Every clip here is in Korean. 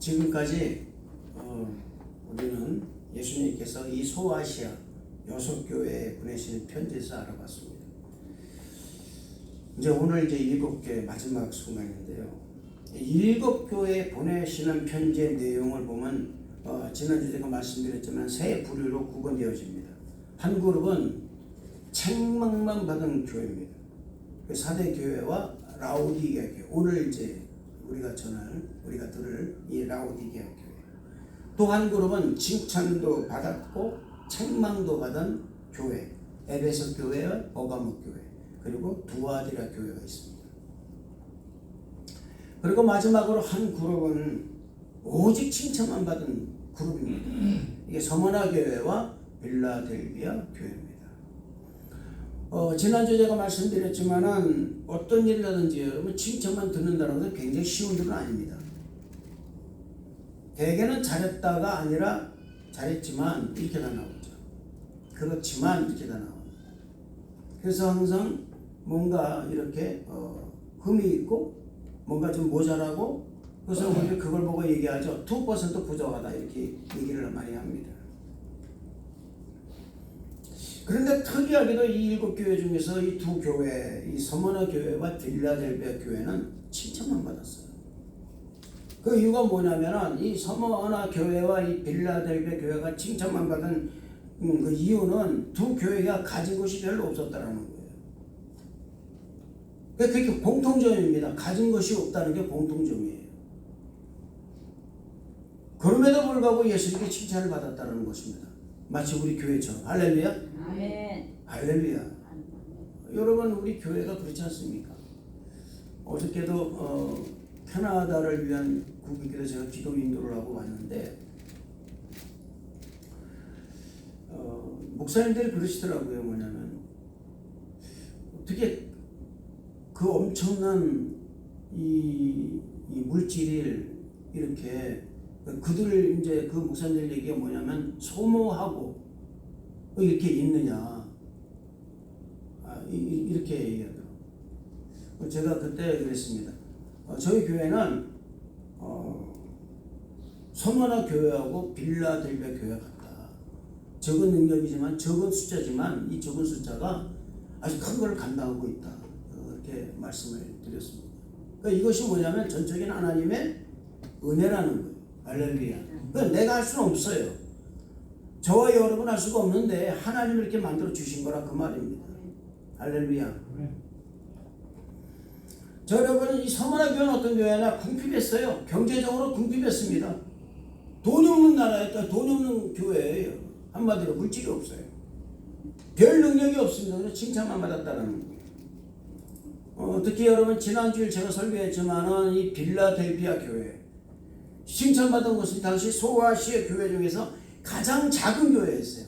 지금까지 우리는 예수님께서 이 소아시아 6교회에 보내신 편지에서 알아봤습니다. 이제 오늘 이제 7교회 마지막 순간인데요. 7교회에 보내시는 편지의 내용을 보면 지난주 제가 말씀드렸지만 세 부류로 구분되어집니다. 한 그룹은 책망만 받은 교회입니다. 그 사대 교회와 라오디게아 교회. 오늘 이제 우리가 들을 이 라오디게아 교회. 또 한 그룹은 칭찬도 받았고 책망도 받은 교회. 에베소 교회와 버가모 교회. 그리고 두아디라 교회가 있습니다. 그리고 마지막으로 한 그룹은 오직 칭찬만 받은 그룹입니다. 이게 서머나 교회와 빌라델비아 교회입니다. 지난주 제가 말씀드렸지만은 어떤 일이라든지 여러분 칭찬만 듣는다는 것은 굉장히 쉬운 일은 아닙니다. 대개는 잘했다가 아니라 잘했지만 이렇게 다 나오죠. 그렇지만 이렇게 다 나옵니다. 그래서 항상 뭔가 이렇게 흠이 있고 뭔가 좀 모자라고 그래서 우리 그걸 보고 얘기하죠. 2% 부족하다 이렇게 얘기를 많이 합니다. 그런데 특이하게도 이 7교회 중에서 이 두 교회, 이 서머나 교회와 빌라델비아 교회는 칭찬만 받았어요. 그 이유가 뭐냐면은 이 서머나 교회와 이 빌라델비아 교회가 칭찬만 받은 그 이유는 두 교회가 가진 것이 별로 없었다라는 거예요. 그게 공통점입니다. 가진 것이 없다는 게 공통점이에요. 그럼에도 불구하고 예수님께 칭찬을 받았다는 것입니다. 마치 우리 교회처럼. 할렐루야. 아멘. 할렐루야. 여러분 우리 교회가 그렇지 않습니까? 어저께도 캐나다를 위한 국기도 제가 기도 인도를 하고 왔는데 목사님들이 그러시더라고요. 뭐냐면 어떻게 그 엄청난 이 물질을 이렇게 그들 이제 그 목사님들 얘기가 뭐냐면 소모하고 이렇게 있느냐 이렇게 얘기하더라고요. 제가 그때 그랬습니다. 저희 교회는 서머나 교회하고 빌라델비아 교회 같다. 적은 능력이지만 적은 숫자지만 이 적은 숫자가 아주 큰 걸 감당하고 있다. 이렇게 말씀을 드렸습니다. 그러니까 이것이 뭐냐면 전적인 하나님의 은혜라는 거예요. 할렐루야. 그러니까 내가 할 수는 없어요. 저와 여러분 할 수가 없는데 하나님이 이렇게 만들어 주신 거라 그 말입니다. 할렐루야. 저 여러분 이 서머나 교회는 어떤 교회냐? 궁핍했어요. 경제적으로 궁핍했습니다. 돈이 없는 나라였다. 돈이 없는 교회예요. 한마디로 물질이 없어요. 별 능력이 없습니다. 그래서 칭찬만 받았다는 거예요. 특히 여러분 지난주에 제가 설교했지만은 이 빌라델비아 교회 칭찬받은 것은 당시 소아시아 교회 중에서 가장 작은 교회였어요.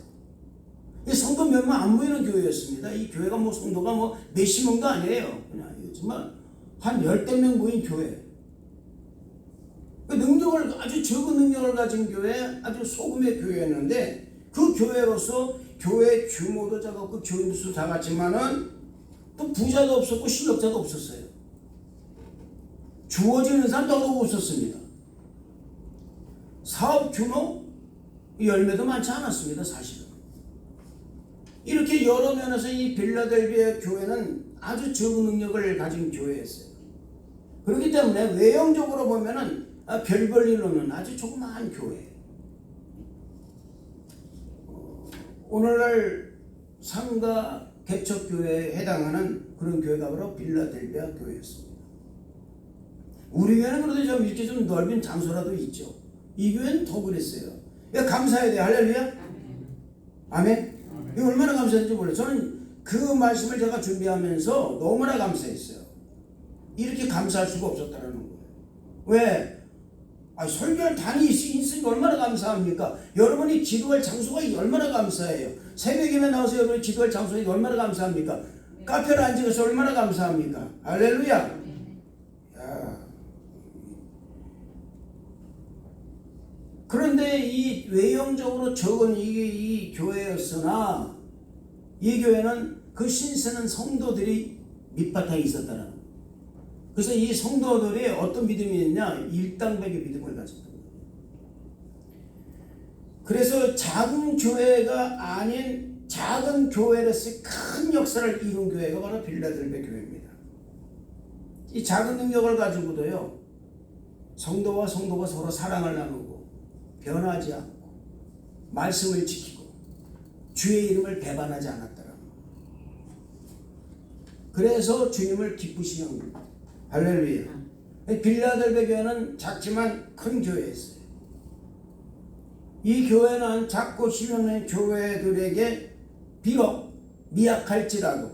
이 성도 몇 명 안 모이는 교회였습니다. 이 교회가 뭐 성도가 뭐 몇십 명도 아니에요. 그냥 정말 한 10명 모인 교회. 그 능력을 아주 적은 능력을 가진 교회, 아주 소금의 교회였는데 그 교회로서 교회 규모도 작았고 교인 수 작았지만은 또 부자도 없었고 실력자도 없었어요. 주어지는 사람도 없었습니다. 사업 규모 열매도 많지 않았습니다. 사실은. 이렇게 여러 면에서 이 빌라델비아 교회는 아주 적은 능력을 가진 교회였어요. 그렇기 때문에 외형적으로 보면은 별 볼 일 없는 아주 조그마한 교회. 오늘날 상가 개척교회에 해당하는 그런 교회가 바로 빌라델비아 교회였습니다. 우리 교회는 그래도 좀 이렇게 좀 넓은 장소라도 있죠. 이 교회는 더 그랬어요. 감사해야 돼요. 할렐루야. 아멘. 이거 얼마나 감사했는지 몰라요. 저는 그 말씀을 제가 준비하면서 너무나 감사했어요. 이렇게 감사할 수가 없었다는 거예요. 왜? 설교할 단이 있으니까 얼마나 감사합니까? 여러분이 기도할 장소가 얼마나 감사해요. 새벽이면 나와서 여러분이 기도할 장소가 얼마나 감사합니까? 카페를 앉아서 얼마나 감사합니까? 할렐루야. 그런데 이 외형적으로 적은 이 교회였으나 이 교회는 그 신세는 성도들이 밑바탕에 있었다는 거예요. 그래서 이 성도들이 어떤 믿음이 있냐? 일당백의 믿음을 가졌던 거예요. 그래서 작은 교회가 아닌 작은 교회로서 큰 역사를 이룬 교회가 바로 빌라델비아 교회입니다. 이 작은 능력을 가지고도요, 성도와 성도가 서로 사랑을 나누고 변하지 않고 말씀을 지키고 주의 이름을 배반하지 않았더라. 그래서 주님을 기쁘시게 합니다. 할렐루야. 빌라델비아 교회는 작지만 큰 교회였어요. 이 교회는 작고 심형된 교회들에게 비록 미약할지라도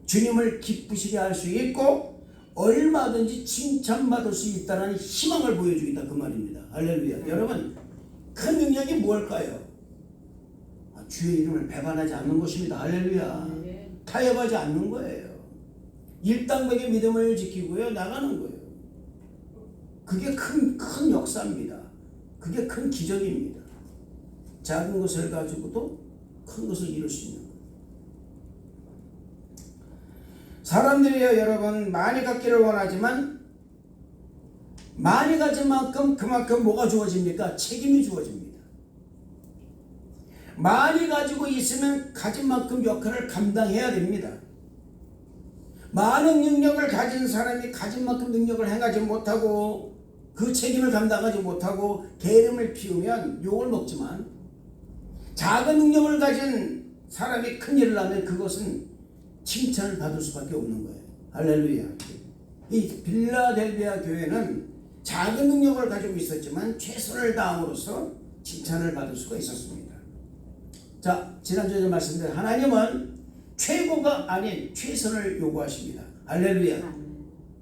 주님을 기쁘시게 할 수 있고 얼마든지 칭찬받을 수 있다는 희망을 보여주겠다 그 말입니다. 할렐루야. 여러분, 큰 능력이 뭘까요? 주의 이름을 배반하지 않는 것입니다. 할렐루야. 타협하지 않는 거예요. 일당백의 믿음을 지키고요, 나가는 거예요. 그게 큰 역사입니다. 그게 큰 기적입니다. 작은 것을 가지고도 큰 것을 이룰 수 있는 거예요. 사람들이요, 여러분, 많이 갖기를 원하지만 많이 가진 만큼 그만큼 뭐가 주어집니까? 책임이 주어집니다. 많이 가지고 있으면 가진 만큼 역할을 감당해야 됩니다. 많은 능력을 가진 사람이 가진 만큼 능력을 행하지 못하고 그 책임을 감당하지 못하고 게으름을 피우면 욕을 먹지만, 작은 능력을 가진 사람이 큰일을 하면 그것은 칭찬을 받을 수밖에 없는 거예요. 할렐루야. 이 빌라델비아 교회는 작은 능력을 가지고 있었지만 최선을 다함으로써 칭찬을 받을 수가 있었습니다. 자, 지난주에 말씀드린 하나님은 최고가 아닌 최선을 요구하십니다. 할렐루야.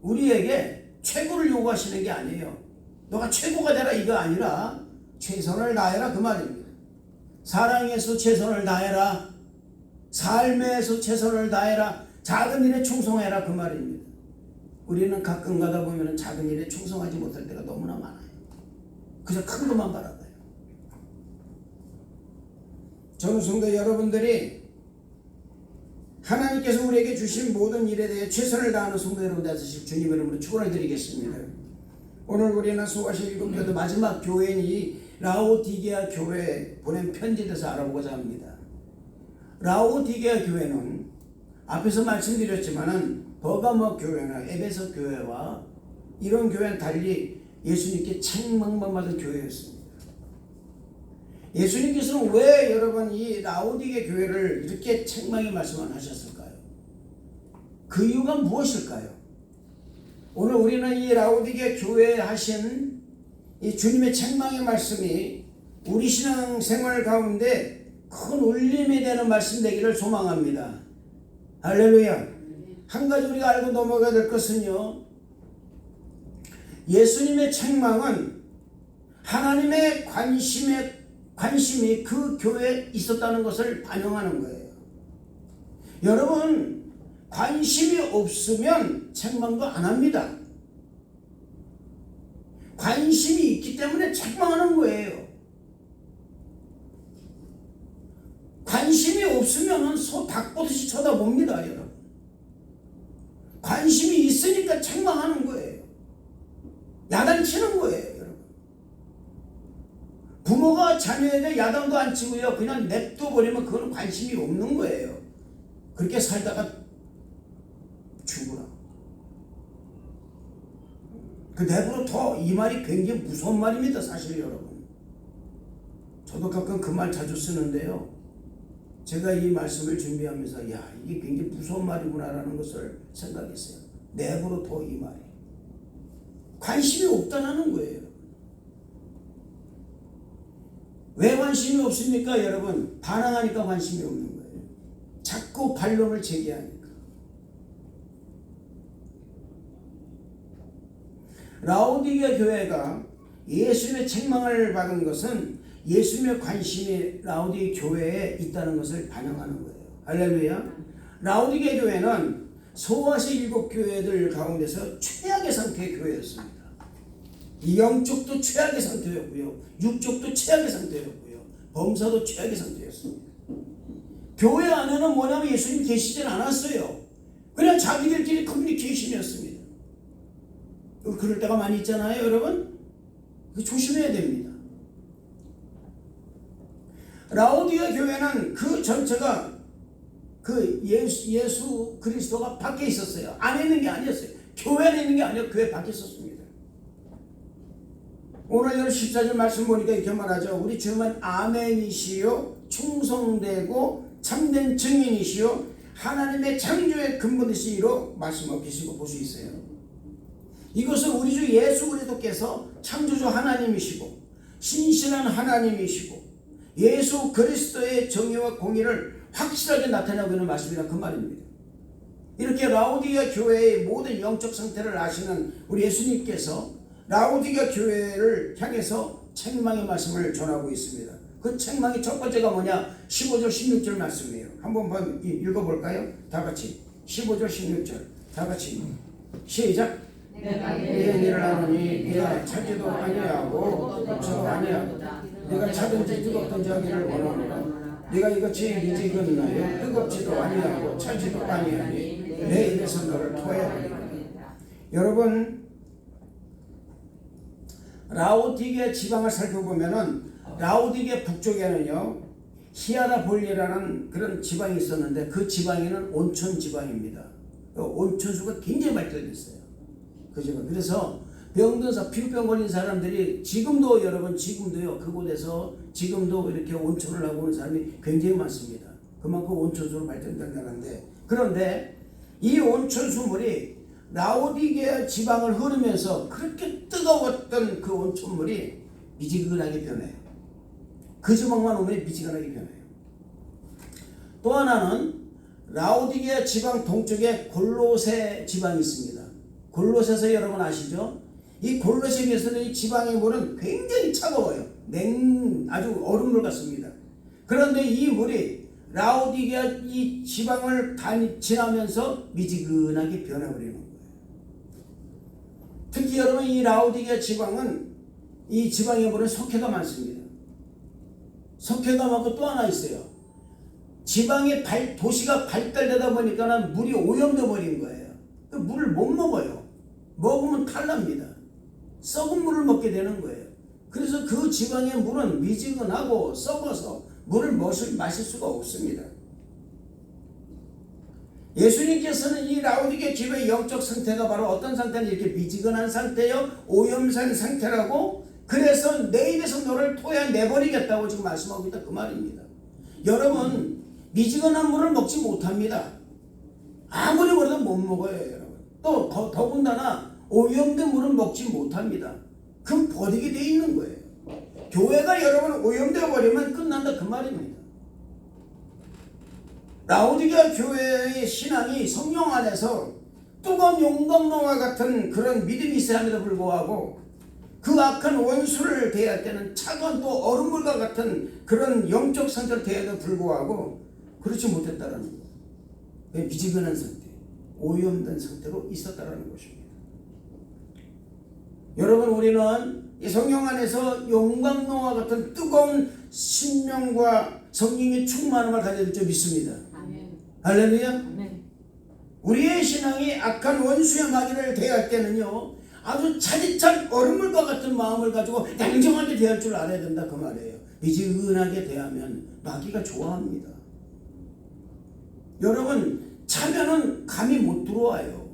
우리에게 최고를 요구하시는 게 아니에요. 너가 최고가 되라 이거 아니라 최선을 다해라 그 말입니다. 사랑에서 최선을 다해라. 삶에서 최선을 다해라. 작은 일에 충성해라 그 말입니다. 우리는 가끔 가다 보면 작은 일에 충성하지 못할 때가 너무나 많아요. 그저 큰 것만 바라봐요. 저는 성도 여러분들이 하나님께서 우리에게 주신 모든 일에 대해 최선을 다하는 성도 여러분 되시길 주님 이름으로 축원을 드리겠습니다. 오늘 우리는 소아시 7교회 마지막 교회인 이 라오디게아 교회에 보낸 편지에 대해서 알아보고자 합니다. 라오디게아 교회는 앞에서 말씀드렸지만은 버가모 교회나 에베소 교회와 이런 교회는 달리 예수님께 책망만 받은 교회였습니다. 예수님께서는 왜 여러분 이 라오디게 교회를 이렇게 책망의 말씀을 하셨을까요? 그 이유가 무엇일까요? 오늘 우리는 이 라오디게 교회에 하신 이 주님의 책망의 말씀이 우리 신앙생활 가운데 큰 울림이 되는 말씀 되기를 소망합니다. 할렐루야. 한 가지 우리가 알고 넘어가야 될 것은요, 예수님의 책망은 하나님의 관심이 그 교회에 있었다는 것을 반영하는 거예요. 여러분, 관심이 없으면 책망도 안 합니다. 관심이 있기 때문에 책망하는 거예요. 관심이 없으면 소 닭 보듯이 쳐다봅니다, 여러분. 관심이 있으니까 책망하는 거예요. 야단치는 거예요, 여러분. 부모가 자녀에게 야단도 안 치고요, 그냥 냅둬버리면 그건 관심이 없는 거예요. 그렇게 살다가 죽으라. 그 내부로 더 이 말이 굉장히 무서운 말입니다, 사실 여러분. 저도 가끔 그 말 자주 쓰는데요. 제가 이 말씀을 준비하면서 야, 이게 굉장히 무서운 말이구나라는 것을 생각했어요. 내부로 더 이 말이. 관심이 없다라는 거예요. 왜 관심이 없습니까, 여러분? 반항하니까 관심이 없는 거예요. 자꾸 반론을 제기하니까. 라오디게 교회가 예수님의 책망을 받은 것은 예수님의 관심이 라오디게 교회에 있다는 것을 반영하는 거예요. 할렐루야. 라오디게 교회는 소아시 7교회들 가운데서 최악의 상태의 교회였습니다. 영적도 최악의 상태였고요, 육적도 최악의 상태였고요, 범사도 최악의 상태였습니다. 교회 안에는 뭐냐면 예수님이 계시질 않았어요. 그냥 자기들끼리 커뮤니케이션이었습니다. 그럴 때가 많이 있잖아요, 여러분. 조심해야 됩니다. 라오디게 교회는 그 전체가 그 예수 그리스도가 밖에 있었어요. 안에 있는 게 아니었어요. 교회 안에 있는 게 아니라 교회 밖에 있었습니다. 오늘 14절 말씀 보니까 이렇게 말하죠. 우리 주님은 아멘이시요 충성되고 참된 증인이시요 하나님의 창조의 근본이시로 말씀하고 계시고 볼 수 있어요. 이것은 우리 주 예수 그리스도께서 창조주 하나님이시고 신실한 하나님이시고 예수 그리스도의 정의와 공의를 확실하게 나타내고 있는 말씀이라 그 말입니다. 이렇게 라오디게 교회의 모든 영적 상태를 아시는 우리 예수님께서 라오디게 교회를 향해서 책망의 말씀을 전하고 있습니다. 그 책망의 첫 번째가 뭐냐? 15절 16절 말씀이에요. 한번 읽어볼까요? 다 같이 15절 16절 다 같이 시작. 내가 내 일을 하노니 내가 찾지도 아니하고 없어도 아니하고 내가 찾은지 뜨겁던지 하기를 원하노라. 내가 이것이 미지근나요 뜨겁지도 아니하고 차지도 아니하니 내 입에서 너를 토해버리라. 여러분, 라오디게 지방을 살펴보면은 라오디게 북쪽에는요 히아라볼리라는 그런 지방이 있었는데 그 지방에는 온천 지방입니다. 온천수가 굉장히 발달됐어요. 그 지방. 그래서 병든사 피부병 걸린 사람들이 지금도 여러분 지금도요 그곳에서 지금도 이렇게 온천을 하고 오는 사람이 굉장히 많습니다. 그만큼 온천수로 발전된다는데, 그런데 이 온천수 물이 라오디게 지방을 흐르면서 그렇게 뜨거웠던 그 온천물이 미지근하게 변해요. 그 지방만 오면 미지근하게 변해요. 또 하나는 라오디게 지방 동쪽에 골로새 지방이 있습니다. 골로새에서 여러분 아시죠? 이 골로새에서는 이 지방의 물은 굉장히 차가워요. 아주 얼음물 같습니다. 그런데 이 물이 라오디게 이 지방을 지나면서 미지근하게 변해버리는 거예요. 특히 여러분 이 라오디게 지방은 이 지방의 물은 석회가 많습니다. 석회가 많고 또 하나 있어요. 지방의 도시가 발달되다 보니까 물이 오염돼 버린 거예요. 그 물을 못 먹어요. 먹으면 탈납니다. 썩은 물을 먹게 되는 거예요. 그래서 그 지방의 물은 미지근하고 썩어서 물을 마실 수가 없습니다. 예수님께서는 이 라오디게 교회의 영적 상태가 바로 어떤 상태는 이렇게 미지근한 상태요, 오염된 상태라고, 그래서 내 입에서 너를 토해내버리겠다고 지금 말씀하고 있다 그 말입니다. 여러분, 미지근한 물을 먹지 못합니다. 아무리 그래도 못 먹어요, 여러분. 또 더군다나 오염된 물을 먹지 못합니다. 그럼 버리게 돼 있는 거예요. 교회가 여러분 오염되어 버리면 끝난다 그 말입니다. 라오디게 교회의 신앙이 성령 안에서 뜨거운 용광로와 같은 그런 믿음이 있어야 함에도 불구하고 그 악한 원수를 대할 때는 차가운 또 얼음물과 같은 그런 영적 상태를 대해도 불구하고 그렇지 못했다라는 거예요. 미지근한 상태, 오염된 상태로 있었다라는 것입니다. 여러분, 우리는 이 성령 안에서 용광로와 같은 뜨거운 신명과 성령의 충만함을 가져야 될 줄 믿습니다. 아멘. 할렐루야. 아멘. 우리의 신앙이 악한 원수의 마귀를 대할 때는요 아주 차디찬 얼음물과 같은 마음을 가지고 냉정하게 대할 줄 알아야 된다 그 말이에요. 미지근하게 대하면 마귀가 좋아합니다. 여러분, 차면은 감이 못 들어와요.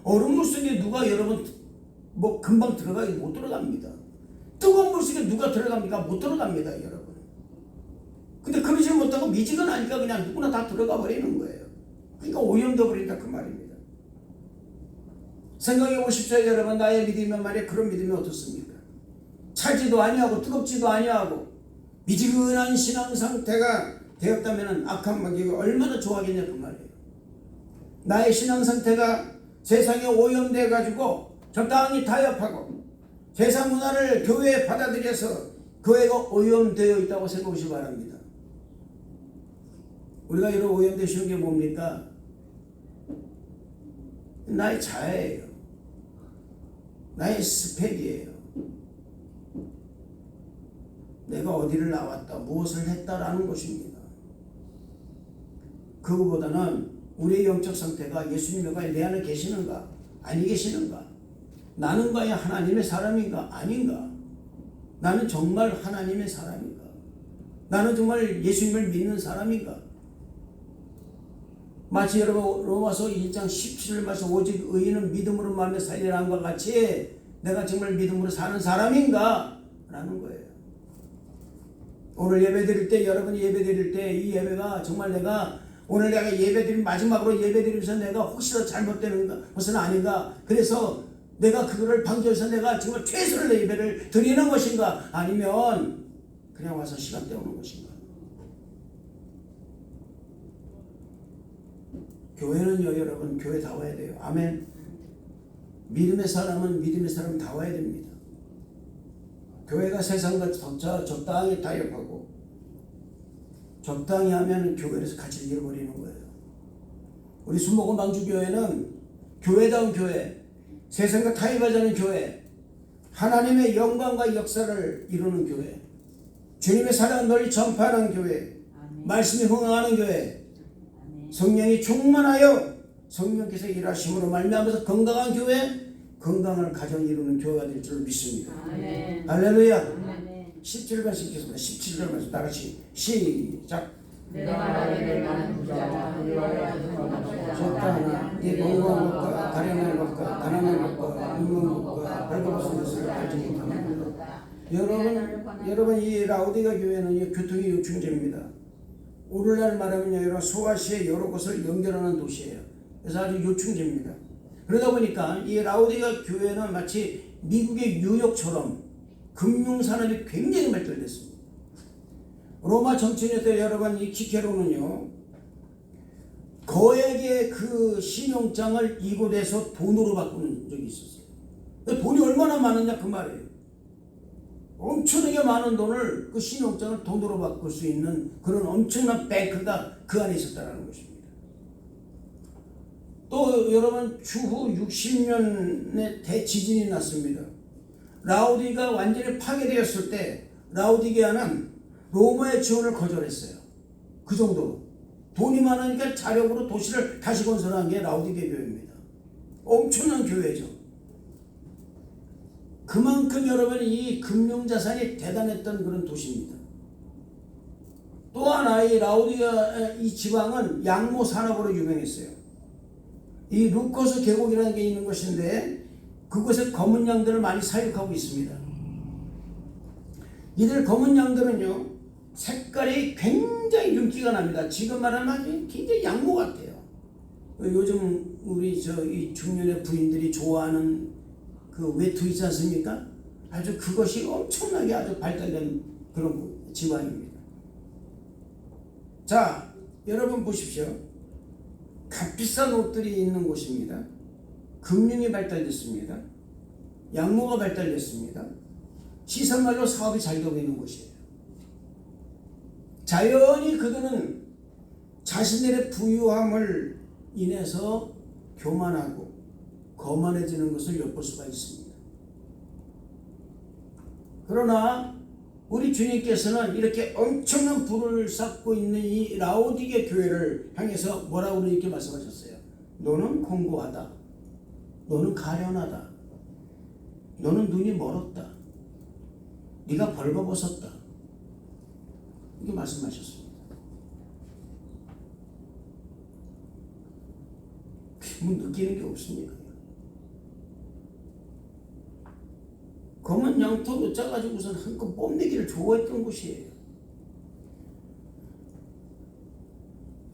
얼음물 속에 누가 여러분 금방 들어가기 못 들어갑니다. 뜨거운 물 속에 누가 들어갑니까? 못 들어갑니다, 여러분. 근데 그러지 못하고 미지근하니까 그냥 누구나 다 들어가 버리는 거예요. 그러니까 오염돼 버린다 그 말입니다. 생각해 보십시오, 여러분. 나의 믿음이면 말이야, 그런 믿음이 어떻습니까? 차지도 아니하고 뜨겁지도 아니하고 미지근한 신앙 상태가 되었다면 악한 마귀가 얼마나 좋아하겠냐 그 말이에요. 나의 신앙 상태가 세상에 오염돼 가지고 적당히 타협하고 세상 문화를 교회에 받아들여서 교회가 오염되어 있다고 생각하시기 바랍니다. 우리가 이런 오염되어 쉬운 게 뭡니까? 나의 자아예요. 나의 스펙이에요. 내가 어디를 나왔다, 무엇을 했다라는 것입니다. 그거보다는 우리의 영적 상태가 예수님과 내 안에 계시는가, 아니 계시는가? 나는 과연 하나님의 사람인가, 아닌가? 나는 정말 하나님의 사람인가? 나는 정말 예수님을 믿는 사람인가? 마치 여러분 로마서 1장 17절 말씀 오직 의인은 믿음으로 말며 살리라 한것 같이 내가 정말 믿음으로 사는 사람인가? 라는 거예요. 오늘 예배 드릴 때 여러분이 예배 드릴 때 이 예배가 정말 오늘 내가 예배 드린 마지막으로 예배 드리면서 내가 혹시 더 잘못되는 것은 아닌가? 그래서 내가 그거를 방지해서 내가 정말 최선을 내 예배를 드리는 것인가? 아니면 그냥 와서 시간 때우는 것인가? 교회는요 여러분 교회다워야 돼요. 아멘. 믿음의 사람은 믿음의 사람다워야 됩니다. 교회가 세상과 적당히 타협하고 적당히 하면 교회에서 가치를 잃어버리는 거예요. 우리 순복음 방주교회는 교회다운 교회, 세상과 타협하지 않은 교회, 하나님의 영광과 역사를 이루는 교회, 주님의 사랑을 널리 전파하는 교회, 말씀이 흥황하는 교회, 성령이 충만하여 성령께서 일하심으로 말미암아서 건강한 교회, 건강한 가정을 이루는 교회가 될 줄 믿습니다. 아멘. 할렐루야. 17절 말씀 계속 17절 말씀 다같이 시작. 내가 말하기를 나는 부자라 적당하나 네 건강한 것과 가련한 것과 가난한 것과 늙은 것과 벌거벗은 것을 알지 못하는 것. 여러분 이 라오디가 교회는 교통이 요충지입니다. 오늘날 말하면요 여러분 소아시아 여러 곳을 연결하는 도시예요. 그래서 아주 요충지입니다. 그러다 보니까 이 라오디가 교회는 마치 미국의 뉴욕처럼 금융산업이 굉장히 발달됐습니다. 로마 정치인의 때 여러분 이 키케로는요 거액의 그 신용장을 이곳에서 돈으로 바꾸는 적이 있었어요. 돈이 얼마나 많으냐 그 말이에요. 엄청나게 많은 돈을 그 신용장을 돈으로 바꿀 수 있는 그런 엄청난 뱅크가 그 안에 있었다는 것입니다. 또 여러분 추후 60년의 대지진이 났습니다. 라오디가 완전히 파괴되었을 때 라오디게아는 로마의 지원을 거절했어요. 그 정도로 돈이 많으니까 자력으로 도시를 다시 건설한 게 라오디게아 교회입니다. 엄청난 교회죠. 그만큼 여러분 이 금융자산이 대단했던 그런 도시입니다. 또 하나 이 라오디게아 이 지방은 양모 산업으로 유명했어요. 이 루코스 계곡이라는 게 있는 것인데 그곳에 검은 양들을 많이 사육하고 있습니다. 이들 검은 양들은요 색깔이 굉장히 윤기가 납니다. 지금 말하면 굉장히 양모 같아요. 요즘 우리 이 중년의 부인들이 좋아하는 그 외투 있지 않습니까? 아주 그것이 엄청나게 아주 발달된 그런 지방입니다. 자, 여러분 보십시오. 값비싼 옷들이 있는 곳입니다. 금융이 발달됐습니다. 양모가 발달됐습니다. 시선말로 사업이 잘 되고 있는 곳이에요. 자연히 그들은 자신들의 부유함을 인해서 교만하고 거만해지는 것을 엿볼 수가 있습니다. 그러나 우리 주님께서는 이렇게 엄청난 부를 쌓고 있는 이 라오디게 교회를 향해서 뭐라고 이렇게 말씀하셨어요. 너는 공고하다. 너는 가련하다. 너는 눈이 멀었다. 네가 벌거벗었다. 이렇게 말씀하셨습니다. 뭐 느끼는 게 없습니까? 검은 양털로 짜가지고선 한껏 뽐내기를 좋아했던 곳이에요.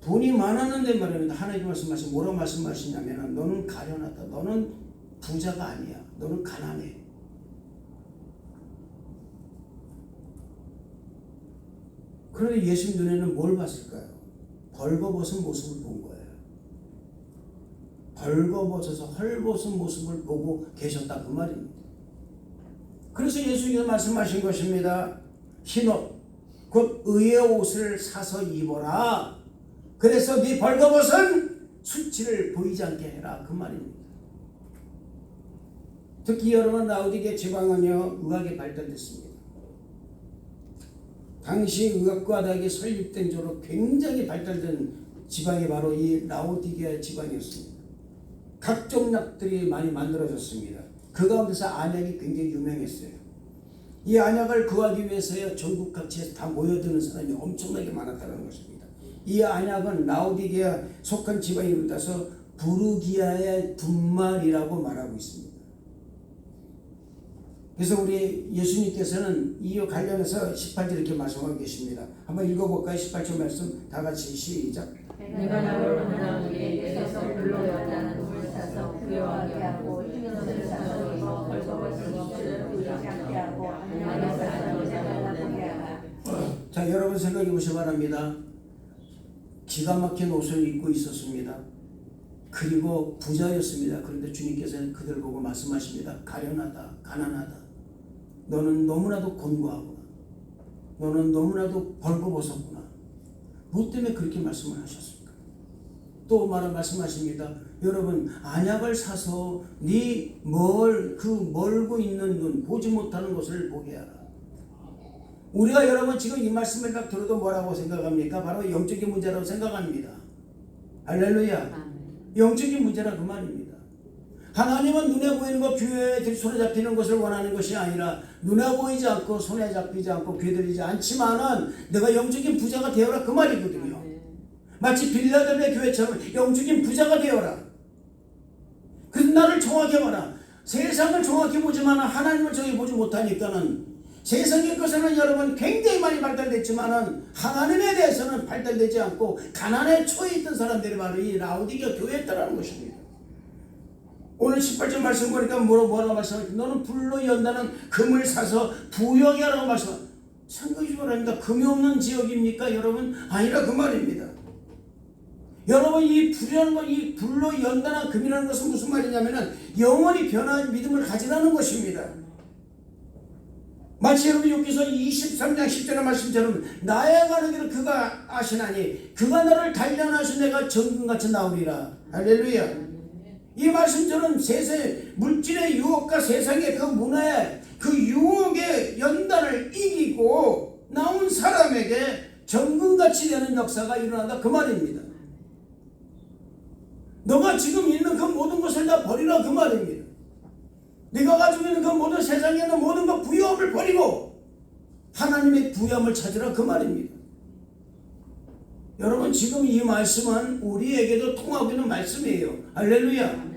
돈이 많았는데 말입니다. 하나님 말씀하신 뭐라고 말씀하시냐면 너는 가련하다. 너는 부자가 아니야. 너는 가난해. 그런데 예수님 눈에는 뭘 봤을까요? 벌거벗은 모습을 본 거예요. 벌거벗어서 헐벗은 모습을 보고 계셨다 그 말입니다. 그래서 예수님께서 말씀하신 것입니다. 흰옷 곧 의의 옷을 사서 입어라. 그래서 네 벌거벗은 수치를 보이지 않게 해라 그 말입니다. 특히 여러분 라오디게 지방은요 의학이 발달됐습니다. 당시 의학과학이 설립된 저로 굉장히 발달된 지방이 바로 이 라오디게 지방이었습니다. 각종 약들이 많이 만들어졌습니다. 그 가운데서 안약이 굉장히 유명했어요. 이 안약을 구하기 위해서야 전국 각지에서 다 모여드는 사람이 엄청나게 많았다는 것입니다. 이 안약은 라오디게아 속한 지방을 따서 부르기아의 분말이라고 말하고 있습니다. 그래서 우리 예수님께서는 이와 관련해서 18절 이렇게 말씀하고 계십니다. 한번 읽어볼까요? 18절 말씀 다 같이 시작. 내가 나를 원하는 우리에게서 불러왔다는 물을 사서 부여하게 하고 흰옷을 사서 입어 벌거벗은 입술을 부여하게 하고 안약을 사서 잘라보게 하라. 자, 여러분 생각해 보시기 바랍니다. 기가 막힌 옷을 입고 있었습니다. 그리고 부자였습니다. 그런데 주님께서는 그들 보고 말씀하십니다. 가련하다, 가난하다. 너는 너무나도 곤고하구나. 너는 너무나도 벌거벗었구나. 뭐 때문에 그렇게 말씀을 하셨습니까? 또 말씀하십니다. 여러분, 안약을 사서 그 멀고 있는 눈, 보지 못하는 것을 보게 하라. 우리가 여러분 지금 이 말씀을 딱 들어도 뭐라고 생각합니까? 바로 영적인 문제라고 생각합니다. 할렐루야. 영적인 문제라 그 말입니다. 하나님은 눈에 보이는 것, 귀에 손에 잡히는 것을 원하는 것이 아니라 눈에 보이지 않고 손에 잡히지 않고 귀에 들리지 않지만은 내가 영적인 부자가 되어라 그 말이거든요. 마치 빌라델비아 교회처럼 영적인 부자가 되어라. 그래서 나를 정확히 봐라. 세상을 정확히 보지만 하나님을 정확히 보지 못하니까는 세상의 것에는 여러분 굉장히 많이 발달됐지만은 하나님에 대해서는 발달되지 않고 가난에 처해 있던 사람들이 바로 이 라오디게아 교회였다는 것입니다. 오늘 18절 말씀 보니까 뭐라고 말씀하십니까? 너는 불로 연다는 금을 사서 부여하게 하라고 말씀합니다. 생각이 바랍니다. 금이 없는 지역입니까 여러분? 아니라 그 말입니다. 여러분 이 불이라는 것, 이 불로 연다는 금이라는 것은 무슨 말이냐면은 영원히 변화한 믿음을 가지라는 것입니다. 마치 여러분 여기서 23장 10절의 말씀처럼 나의 가는 길을 그가 아시나니 그가 나를 단련하시 내가 정금같이 나오리라. 할렐루야. 이 말씀처럼 세상의 물질의 유혹과 세상의 그 문화의 그 유혹의 연단을 이기고 나온 사람에게 정금같이 되는 역사가 일어난다 그 말입니다. 너가 지금 있는 그 모든 것을 다 버리라 그 말입니다. 네가 가지고 있는 그 모든 세상에 있는 모든 그 부유함을 버리고 하나님의 부유함을 찾으라 그 말입니다. 여러분 지금 이 말씀은 우리에게도 통하고 있는 말씀이에요. 할렐루야.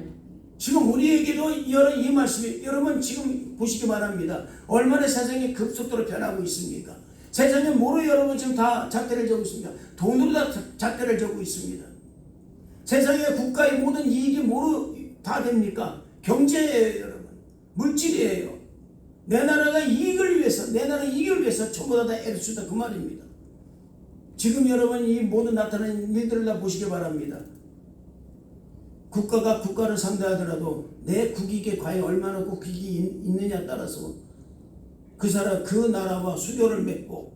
지금 우리에게도 이 말씀이 여러분 지금 보시기 바랍니다. 얼마나 세상이 급속도로 변하고 있습니까? 세상에 뭐로 여러분 지금 다 잣대를 저고 있습니다. 돈으로 다 잣대를 저고 있습니다. 세상의 국가의 모든 이익이 뭐로 다 됩니까? 경제예요 여러분. 물질이에요. 내 나라가 이익을 위해서 내 나라 이익을 위해서 전부 다 애를 쓰다 그 말입니다. 지금 여러분 이 모든 나타나는 일들을 다 보시기 바랍니다. 국가가 국가를 상대하더라도 내 국익에 과연 얼마나 국익이 있느냐에 따라서 그 나라와 수교를 맺고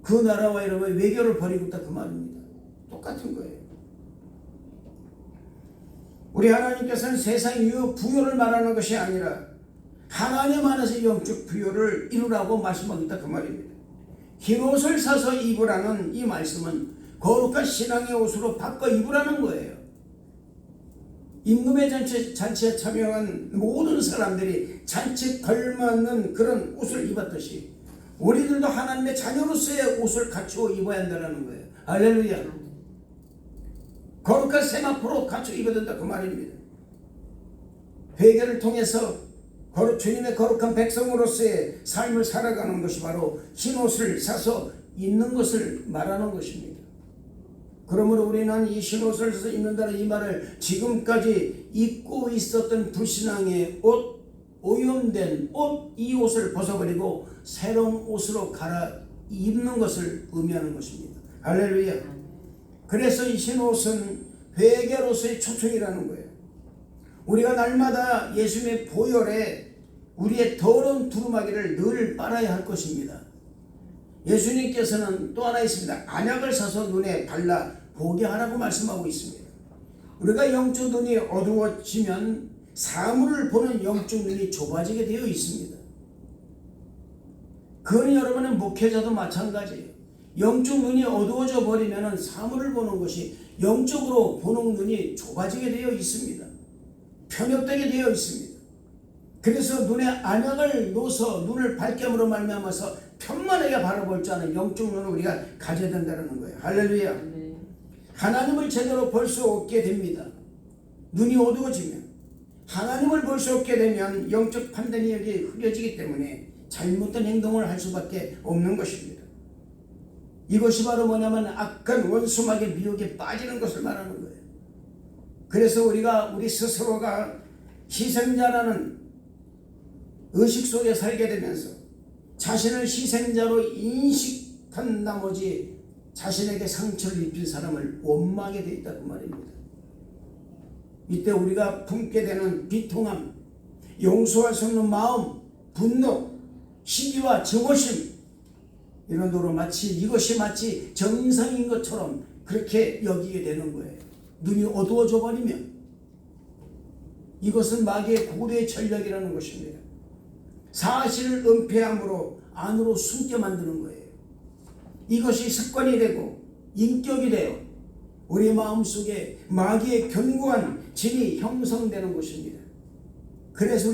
그 나라와 여러분 외교를 벌이고 있다 그 말입니다. 똑같은 거예요. 우리 하나님께서는 세상 유효 부여를 말하는 것이 아니라 하나님 안에서 영적 부여를 이루라고 말씀하고 있다 그 말입니다. 흰 옷을 사서 입으라는 이 말씀은 거룩한 신앙의 옷으로 바꿔 입으라는 거예요. 임금의 잔치에 참여한 모든 사람들이 잔치에 걸맞는 그런 옷을 입었듯이 우리들도 하나님의 자녀로서의 옷을 갖추어 입어야 한다는 거예요. 할렐루야. 거룩한 세마포로 갖추어 입어야 된다 그 말입니다. 회개를 통해서 주님의 거룩한 백성으로서의 삶을 살아가는 것이 바로 흰 옷을 사서 입는 것을 말하는 것입니다. 그러므로 우리는 이 흰 옷을 사서 입는다는 이 말을 지금까지 입고 있었던 불신앙의 옷, 오염된 옷, 이 옷을 벗어버리고 새로운 옷으로 갈아입는 것을 의미하는 것입니다. 할렐루야. 그래서 이 흰 옷은 회개로서의 초청이라는 거예요. 우리가 날마다 예수님의 보혈에 우리의 더러운 두루마기를 늘 빨아야 할 것입니다. 예수님께서는 또 하나 있습니다. 안약을 사서 눈에 발라 보게 하라고 말씀하고 있습니다. 우리가 영적 눈이 어두워지면 사물을 보는 영적 눈이 좁아지게 되어 있습니다. 그건 여러분의 목회자도 마찬가지예요. 영적 눈이 어두워져 버리면 사물을 보는 것이 영적으로 보는 눈이 좁아지게 되어 있습니다. 편협되게 되어 있습니다. 그래서 눈에 안약을 놓아서 눈을 밝게함으로 말미암아서 편만하게 바라볼 줄 아는 영적 눈을 우리가 가져야 된다는 거예요. 할렐루야. 하나님을 제대로 볼 수 없게 됩니다. 눈이 어두워지면 하나님을 볼 수 없게 되면 영적 판단이 여기 흐려지기 때문에 잘못된 행동을 할 수밖에 없는 것입니다. 이것이 바로 뭐냐면 악한 원수막의 미혹에 빠지는 것을 말하는 거예요. 그래서 우리가 우리 스스로가 희생자라는 의식 속에 살게 되면서 자신을 희생자로 인식한 나머지 자신에게 상처를 입힌 사람을 원망하게 되어 있다고 말입니다. 이때 우리가 품게 되는 비통함, 용서할 수 없는 마음, 분노, 시기와 증오심, 이런 도로 이것이 마치 정상인 것처럼 그렇게 여기게 되는 거예요. 눈이 어두워져 버리면 이것은 마귀의 고래의 전략이라는 것입니다. 사실을 은폐함으로 안으로 숨게 만드는 거예요. 이것이 습관이 되고 인격이 되어 우리 마음속에 마귀의 견고한 진이 형성되는 것입니다. 그래서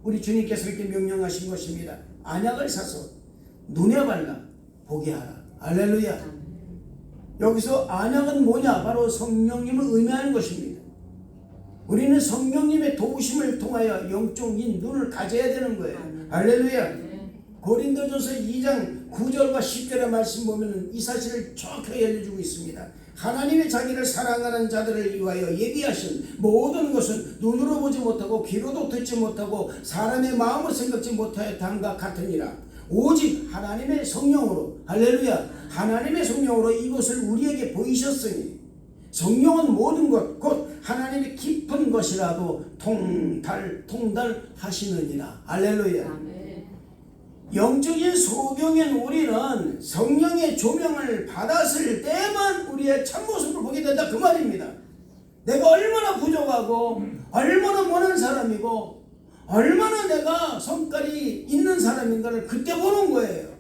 우리 주님께서 이렇게 명령하신 것입니다. 안약을 사서 눈에 발라 보게 하라. 할렐루야. 여기서 안약은 뭐냐? 바로 성령님을 의미하는 것입니다. 우리는 성령님의 도우심을 통하여 영적인 눈을 가져야 되는 거예요. 할렐루야. 고린도전서 2장 9절과 10절의 말씀 보면 이 사실을 정확하게 알려주고 있습니다. 하나님의 자기를 사랑하는 자들을 위하여 예비하신 모든 것은 눈으로 보지 못하고 귀로도 듣지 못하고 사람의 마음으로 생각지 못하여 담과 같으니라. 오직 하나님의 성령으로, 할렐루야, 하나님의 성령으로 이것을 우리에게 보이셨으니 성령은 모든 것 곧 하나님의 깊은 것이라도 통달하시느니라. 할렐루야. 영적인 소경인 우리는 성령의 조명을 받았을 때만 우리의 참모습을 보게 된다 그 말입니다. 내가 얼마나 부족하고 얼마나 못한 사람이고 얼마나 내가 성깔이 있는 사람인가를 그때 보는 거예요.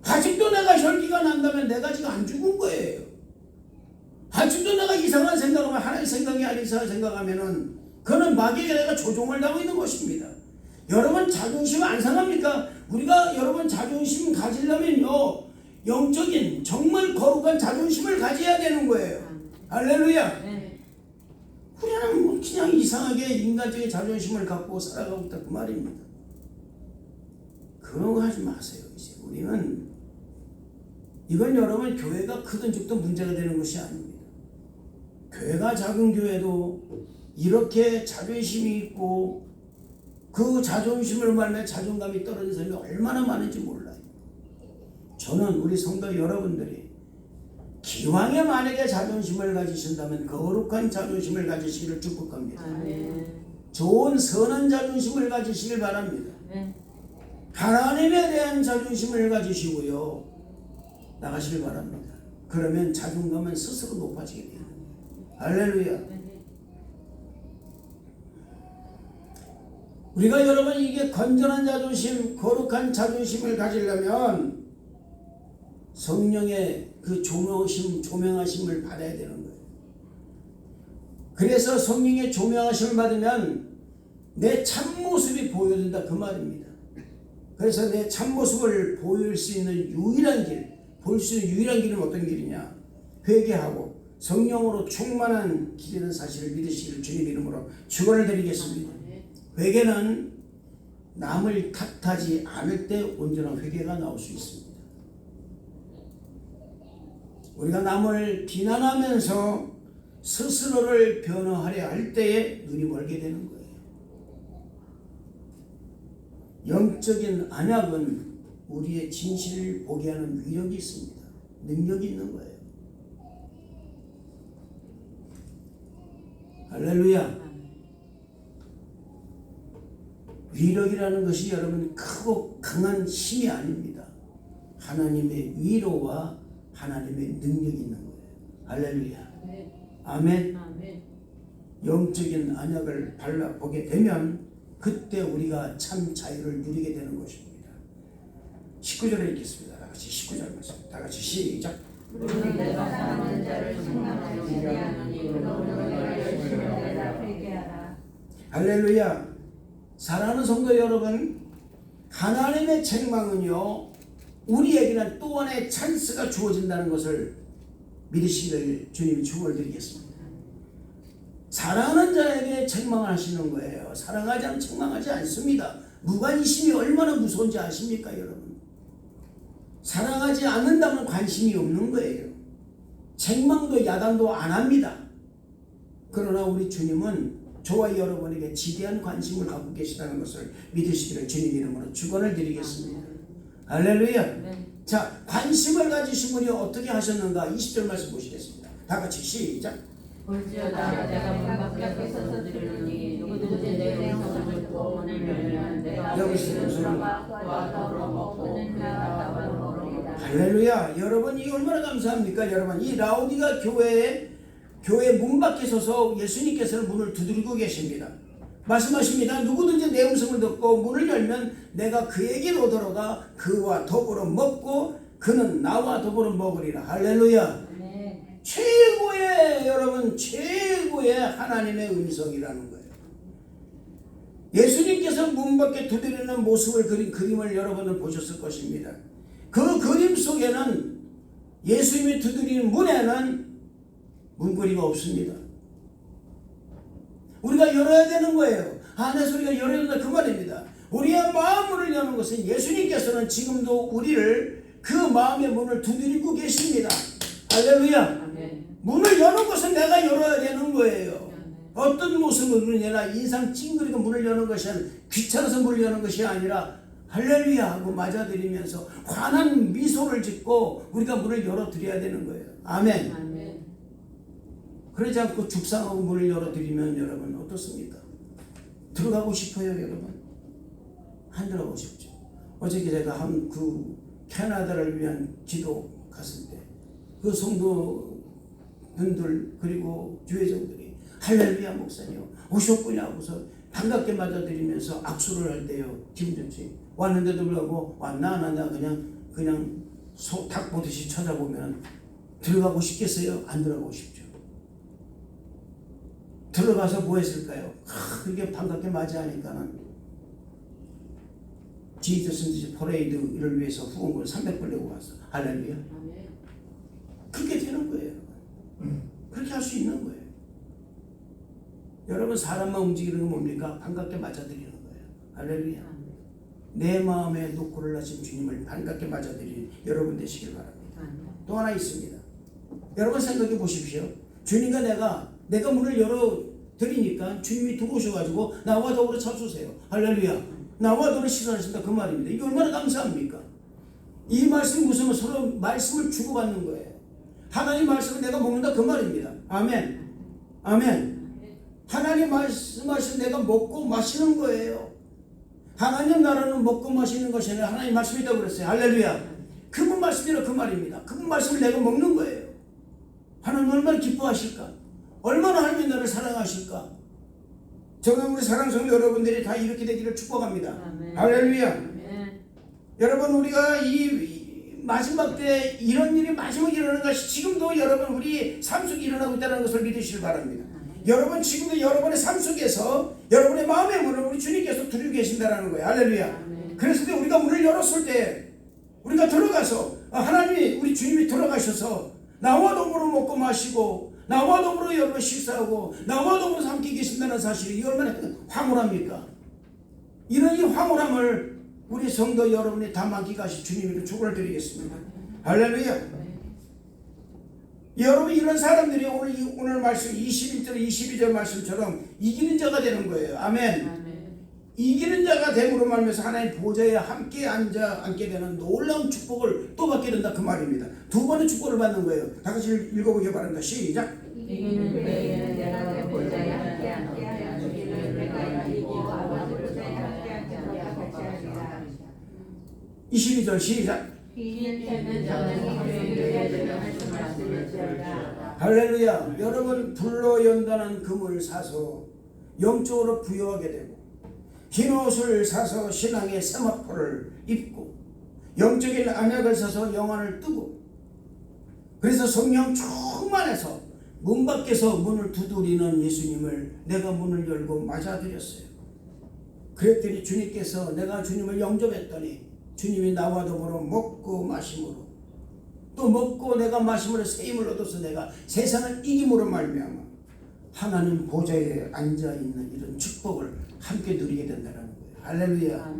아직도 내가 혈기가 난다면 내가 지금 안 죽은 거예요. 아직도 내가 이상한 생각하면 하나님 생각이 아닌 이상한 생각하면은 그는 마귀에게 내가 조종을 당하고 있는 것입니다. 여러분 자존심 안 상합니까? 우리가 여러분 자존심 가지려면요 영적인 정말 거룩한 자존심을 가져야 되는 거예요. 할렐루야. 우리는 뭐 그냥 이상하게 인간적인 자존심을 갖고 살아가고 있다 그 말입니다. 그런 거 하지 마세요. 이제 우리는 이건 여러분 교회가 크든 적든 문제가 되는 것이 아닙니다. 교회가 작은 교회도 이렇게 자존심이 있고 그 자존심을 말며 자존감이 떨어진 사람이 얼마나 많은지 몰라요. 저는 우리 성도 여러분들이 기왕에 만약에 자존심을 가지신다면 거룩한 자존심을 가지시기를 축복합니다. 좋은 선한 자존심을 가지시길 바랍니다. 하나님에 대한 자존심을 가지시고요 나가시길 바랍니다. 그러면 자존감은 스스로 높아지게 됩니다. 할렐루야. 우리가 여러분 이게 건전한 자존심, 거룩한 자존심을 가지려면 성령의 그 조명하심을 받아야 되는 거예요. 그래서 성령의 조명하심을 받으면 내 참모습이 보여진다 그 말입니다. 그래서 내 참모습을 보일 수 있는 유일한 길, 볼 수 있는 유일한 길은 어떤 길이냐? 회개하고 성령으로 충만한 길이라는 사실을 믿으시기를 주님 이름으로 축원을 드리겠습니다. 회개는 남을 탓하지 않을 때 온전한 회개가 나올 수 있습니다. 우리가 남을 비난하면서 스스로를 변호하려 할 때에 눈이 멀게 되는 거예요. 영적인 안약은 우리의 진실을 보게 하는 위력이 있습니다. 능력이 있는 거예요. 할렐루야. 위력이라는 것이 여러분 크고 강한 힘이 아닙니다. 하나님의 위로와 하나님의 능력이 있는 거예요. 할렐루야. 아멘. 영적인 안약을 발라보게 되면 그때 우리가 참 자유를 누리게 되는 것입니다. 19절에 읽겠습니다. 다 같이 19절 말씀. 다 같이 시작. 우리는 내가 사랑하는 자를 책망하지 아니하노니 그러므로 내가 열심히 내라 회개하라. 할렐루야. 사랑하는 성도 여러분, 하나님의 책망은요, 우리에게는 또 하나의 찬스가 주어진다는 것을 믿으시기를 주님 축원을 드리겠습니다. 사랑하는 자에게 책망하시는 거예요. 사랑하지 않으면 책망하지 않습니다. 무관심이 얼마나 무서운지 아십니까, 여러분? 사랑하지 않는다면 관심이 없는 거예요. 책망도 야단도 안 합니다. 그러나 우리 주님은 저와 여러분에게 지대한 관심을 갖고 계시다는 것을 믿으시기를 주님 이름으로 축원을 드리겠습니다. 할렐루야. 자, 관심을 가지신 분이 어떻게 하셨는가? 20절 말씀 보시겠습니다. 다 같이 시작. 볼지어다 내가 문 밖에 서서 들으니 누구든지 내 음성을 듣고 문을 열면 내가 여기서 그와 더불어 먹고 그가 나와 먹으리이다. 할렐루야. 여러분, 이 얼마나 감사합니까? 여러분, 이 라오디가 교회 문 밖에 서서 예수님께서는 문을 두드리고 계십니다. 말씀하십니다. 누구든지 내 음성을 듣고 문을 열면 내가 그에게로 들어가 그와 더불어 먹고 그는 나와 더불어 먹으리라. 할렐루야. 네. 최고의, 여러분, 최고의 하나님의 음성이라는 거예요. 예수님께서 문 밖에 두드리는 모습을 그린 그림을 여러분은 보셨을 것입니다. 그 그림 속에는 예수님이 두드리는 문에는 문고리가 없습니다. 우리가 열어야 되는 거예요. 내 소리가 열어야 된다 그 말입니다. 우리의 마음을 여는 것은 예수님께서는 지금도 우리를 그 마음의 문을 두드리고 계십니다. 할렐루야. 문을 여는 것은 내가 열어야 되는 거예요. 어떤 모습으로 열나 인상 찡그리고 문을 여는 것이 아니라 귀찮아서 문을 여는 것이 아니라 할렐루야 하고 맞아들이면서 환한 미소를 짓고 우리가 문을 열어드려야 되는 거예요. 아멘. 그러지 않고 죽상하고 문을 열어드리면 여러분 어떻습니까? 들어가고 싶어요, 여러분? 안 들어가고 싶죠. 어저께 제가 한 그 캐나다를 위한 기도 갔을 때 그 성도분들 그리고 교회정들이 할렐루야 목사님 오셨구나 하고서 반갑게 맞아들이면서 악수를 할 때요, 기분 좋지. 왔는데도 불구하고 왔나 안 왔나 그냥 닭 보듯이 쳐다보면 들어가고 싶겠어요? 안 들어가고 싶죠. 들어가서 뭐 했을까요? 그렇게 반갑게 맞이하니까는 지저스 퍼레이드를 위해서 후원금 300불 내고 갔어. 할렐루야. 그렇게 되는 거예요. 그렇게 할 수 있는 거예요. 여러분, 사람만 움직이는 건 뭡니까? 반갑게 맞아들이는 거예요. 할렐루야. 내 마음에 노고를 하신 주님을 반갑게 맞아들이는 여러분 되시길 바랍니다. 또 하나 있습니다. 여러분 생각해 보십시오. 주님과 내가 문을 열어드리니까 주님이 들어오셔가지고 나와 더불어 찾으세요. 할렐루야. 나와 더불어 식사하신다 그 말입니다. 이게 얼마나 감사합니까? 이 말씀이 무슨 서로 말씀을 주고받는 거예요. 하나님 말씀을 내가 먹는다 그 말입니다. 아멘. 아멘. 하나님 말씀하신 내가 먹고 마시는 거예요. 하나님 나라는 먹고 마시는 것이 아니라 하나님 말씀이라고 그랬어요. 할렐루야. 그분 말씀이라 그 말입니다. 그분 말씀을 내가 먹는 거예요. 하나님 얼마나 기뻐하실까? 얼마나 하나님이 나를 사랑하실까? 저는 우리 사랑성도 여러분들이 다 이렇게 되기를 축복합니다. 아멘. 할렐루야. 아멘. 여러분, 우리가 이 마지막 때 이런 일이 마지막 일어나는 것이 지금도 여러분 우리 삶 속에 일어나고 있다는 것을 믿으시길 바랍니다. 아멘. 여러분 지금도 여러분의 삶 속에서 여러분의 마음의 문을 우리 주님께서 두드리고 계신다는 거예요. 할렐루야. 아멘. 그래서 우리가 문을 열었을 때 우리가 들어가서 하나님이 우리 주님이 들어가셔서 나와 더불어 먹고 마시고 나와 더불어 여러분 식사하고 나와 더불어 함께 계신다는 사실이 얼마나 황홀합니까? 이런 이 황홀함을 우리 성도 여러분이 다 만끽하시 주님에게 축원을 드리겠습니다. 할렐루야. 여러분 이런 사람들이 오늘 말씀 21절 22절 말씀처럼 이기는 자가 되는 거예요. 아멘. 이기는 자가 됨으로 말미암아서 하나님 보좌에 함께 앉게 되는 놀라운 축복을 또 받게 된다 그 말입니다. 두 번의 축복을 받는 거예요. 다 같이 읽어보기 바랍니다. 시작. 이기는 자에게는 내가 내 보좌에 함께 앉게 주기를 내가 이기고 아버지 보좌에 함께 앉게 같이 하리라. 22절 시작. 이기는 자는 교회에 되는 말씀을 들으라. 할렐루야. 여러분 불로 연단한 금을 사서 영적으로 부여하게 되고 흰 옷을 사서 신앙의 세마포를 입고 영적인 안약을 사서 영안을 뜨고 그래서 성령 충만해서 문 밖에서 문을 두드리는 예수님을 내가 문을 열고 맞아들였어요. 그랬더니 주님께서 내가 주님을 영접했더니 주님이 나와 더불어 먹고 마심으로 또 먹고 내가 마심으로 새 힘을 얻어서 내가 세상을 이김으로 말미암아 하나님 보좌에 앉아있는 이런 축복을 함께 누리게 된다는 거예요. 할렐루야.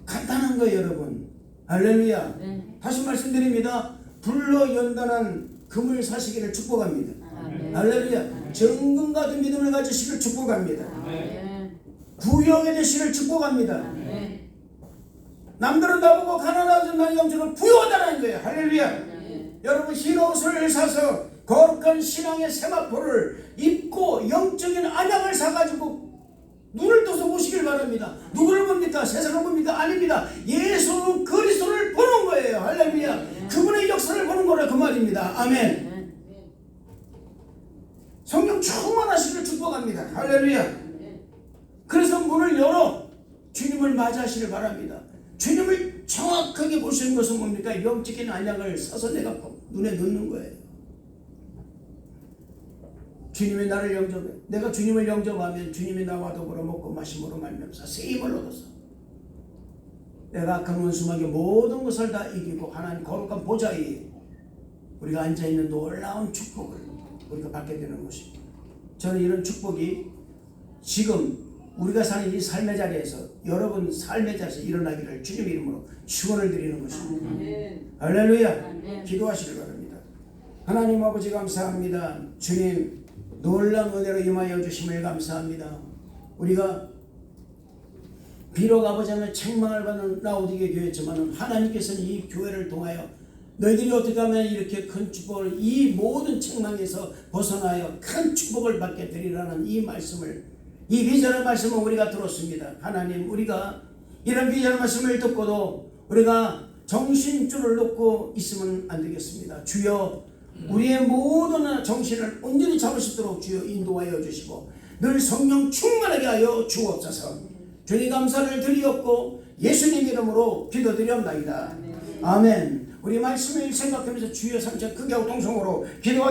간단한 거예요 여러분. 할렐루야. 다시 말씀드립니다. 불로 연단한 금을 사시기를 축복합니다. 할렐루야. 정금 같은 믿음을 가지시기를 축복합니다. 부유하게 되시기를 축복합니다. 남들은 나보고 가난하다는 나의 영적으로 부유하다는 거예요. 할렐루야. 여러분 흰 옷을 사서 거룩한 신앙의 세마포를 입고 영적인 안약을 사가지고 눈을 떠서 보시길 바랍니다. 누구를 봅니까? 세상을 봅니까? 아닙니다. 예수 그리스도를 보는 거예요. 할렐루야. 그분의 역사를 보는 거라 그 말입니다. 아멘. 성령 충만하시기를 축복합니다. 할렐루야. 그래서 문을 열어 주님을 맞이하시길 바랍니다. 주님을 정확하게 보시는 것은 뭡니까? 영적인 안약을 사서 내가 눈에 넣는 거예요. 주님이 나를 영접해. 내가 주님을 영접하면 주님이 나와 더불어 먹고 마심으로 말미암아 새 힘을 얻어서 내가 악한 원수막의 모든 것을 다 이기고 하나님 거룩한 보좌에 우리가 앉아있는 놀라운 축복을 우리가 받게 되는 것입니다. 저는 이런 축복이 지금 우리가 사는 이 삶의 자리에서 여러분 삶의 자리에서 일어나기를 주님 이름으로 축원을 드리는 것입니다. 할렐루야. 기도하시길 바랍니다. 하나님 아버지 감사합니다. 주님 놀라운 은혜로 임하여 주심을 감사합니다. 우리가 비록 아버지 하나님 책망을 받는 라오디게 교회였지만 하나님께서는 이 교회를 통하여 너희들이 어떻게 하면 이렇게 큰 축복을 이 모든 책망에서 벗어나여 큰 축복을 받게 되리라는 이 말씀을 이 비전의 말씀을 우리가 들었습니다. 하나님 우리가 이런 비전의 말씀을 듣고도 우리가 정신줄을 놓고 있으면 안 되겠습니다. 주여 우리의 모든 정신을 온전히 잡을 수 있도록 주여 인도하여 주시고 늘 성령 충만하게 하여 주옵소서. 주님 감사를 드리옵고 예수님 이름으로 기도드리옵나이다. 아멘. 우리 말씀을 생각하면서 주여 삼천 크게 하고 동성으로 기도하게